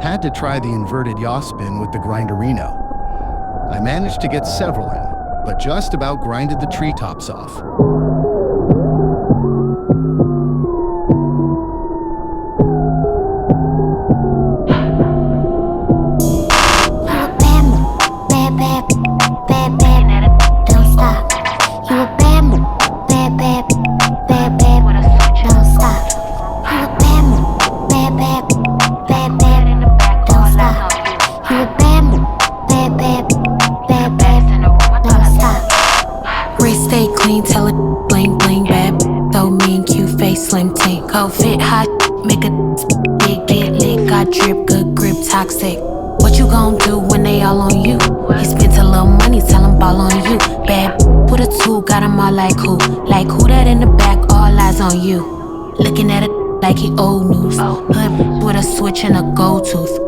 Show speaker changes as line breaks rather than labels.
Had to try the inverted yaw spin with the Grinderino. I managed to get several in, but just about grinded the treetops off.
Stay clean, tell it bling bling bad. Throw me and cute face, slim tink. Cold fit, hot, make a get lit, got drip, good grip, toxic. What you gon' do when they all on you? He spent a little money, tell him ball on you. Bad with a tool, got him all like who? Like who that in the back, all eyes on you. Looking at it like he old news. Hood with a switch and a gold tooth.